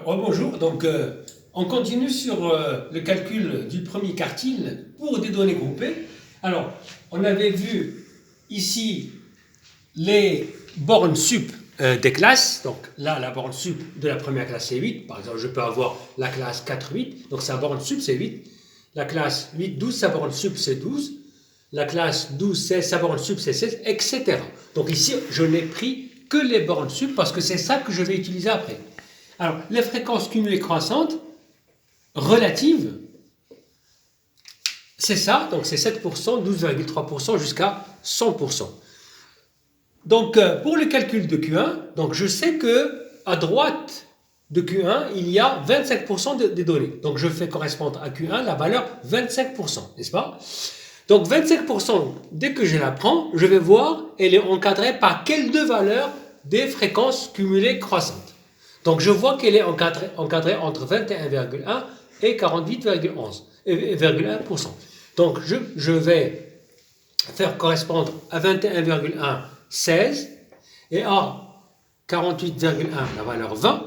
Bonjour, donc on continue sur le calcul du premier quartile pour des données groupées. Alors, on avait vu ici les bornes sup des classes. Donc là, la borne sup de la première classe c'est 8. Par exemple, je peux avoir la classe 4, 8. Donc sa borne sup c'est 8. La classe 8, 12, sa borne sup c'est 12. La classe 12, 16, sa borne sup c'est 16, etc. Donc ici, je n'ai pris que les bornes sup parce que c'est ça que je vais utiliser après. Alors, les fréquences cumulées croissantes relatives, c'est ça, donc c'est 7%, 12,3% jusqu'à 100%. Donc, pour le calcul de Q1, donc je sais que à droite de Q1, il y a 25% des données. Donc, je fais correspondre à Q1 la valeur 25%, n'est-ce pas? Donc, 25%, dès que je la prends, je vais voir, elle est encadrée par quelles deux valeurs des fréquences cumulées croissantes. Donc, je vois qu'elle est encadrée entre 21,1 et 48,1%. Donc, je vais faire correspondre à 21,1, 16, et à 48,1, la valeur 20,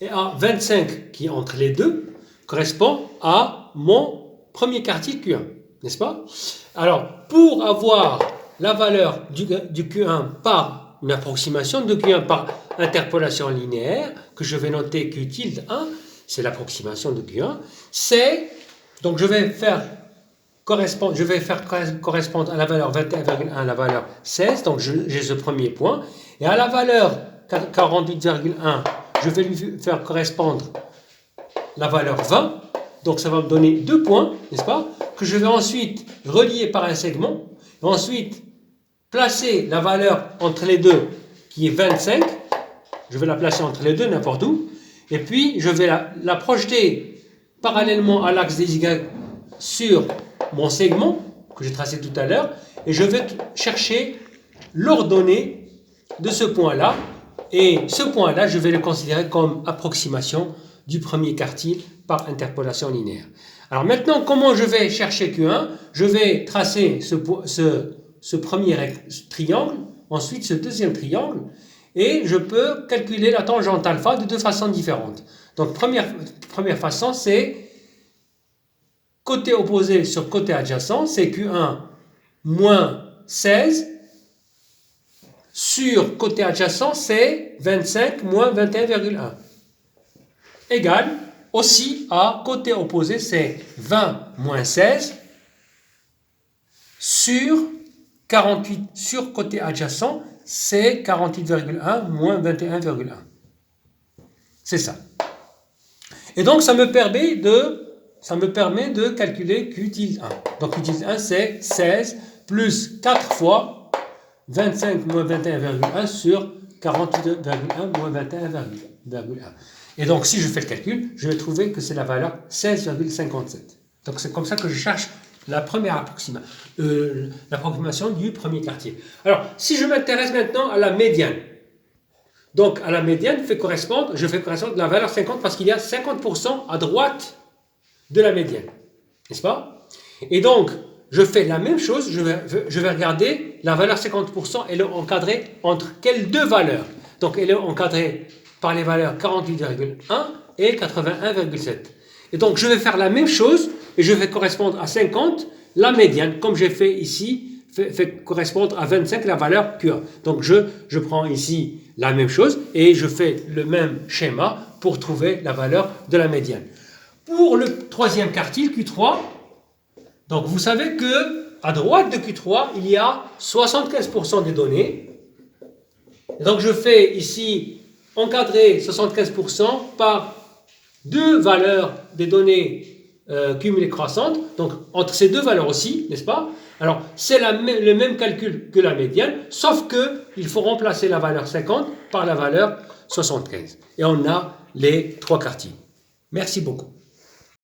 et à 25, qui est entre les deux, correspond à mon premier quartile Q1, n'est-ce pas? Alors, pour avoir la valeur du Q1 par une approximation de Q1 par interpolation linéaire, que je vais noter Q tilde 1, c'est l'approximation de Q1, c'est, donc je vais faire correspondre à la valeur 21,1 à la valeur 16, donc j'ai ce premier point, et à la valeur 48,1, je vais lui faire correspondre la valeur 20, donc ça va me donner 2 points, n'est-ce pas, que je vais ensuite relier par un segment, et ensuite placer la valeur entre les deux, qui est 25, je vais la placer entre les deux, n'importe où, et puis je vais la projeter parallèlement à l'axe des Y sur mon segment, que j'ai tracé tout à l'heure, et je vais chercher l'ordonnée de ce point-là, et ce point-là, je vais le considérer comme approximation du premier quartile par interpolation linéaire. Alors maintenant, comment je vais chercher Q1? Je vais tracer ce premier triangle, ensuite ce deuxième triangle, et je peux calculer la tangente alpha de deux façons différentes. Donc première façon, c'est côté opposé sur côté adjacent, c'est Q1 moins 16, sur côté adjacent, c'est 25 moins 21,1, égale aussi à côté opposé, c'est 20 moins 16, sur 48 sur côté adjacent, c'est 48,1 moins 21,1. C'est ça. Et donc, ça me permet de calculer Q tilde 1. Donc, Q tilde 1, c'est 16 plus 4 fois 25 moins 21,1 sur 48,1 moins 21,1. Et donc, si je fais le calcul, je vais trouver que c'est la valeur 16,57. Donc, c'est comme ça que je cherche la première l'approximation du premier quartile. Alors, si je m'intéresse maintenant à la médiane, donc à la médiane, je fais correspondre la valeur 50 parce qu'il y a 50% à droite de la médiane, n'est-ce pas? Et donc, je fais la même chose, je vais regarder la valeur 50%, elle est encadrée entre quelles deux valeurs? Donc, elle est encadrée par les valeurs 48,1 et 81,7. Et donc, je vais faire la même chose et je vais correspondre à 50 la médiane, comme j'ai fait ici, fait correspondre à 25 la valeur Q1. Donc, je prends ici la même chose et je fais le même schéma pour trouver la valeur de la médiane. Pour le troisième quartile, Q3, donc vous savez que à droite de Q3, il y a 75% des données. Et donc, je fais ici encadrer 75% par deux valeurs des données cumulées croissantes, donc entre ces deux valeurs aussi, n'est-ce pas? Alors, c'est le même calcul que la médiane, sauf qu'il faut remplacer la valeur 50 par la valeur 75. Et on a les trois quartiles. Merci beaucoup.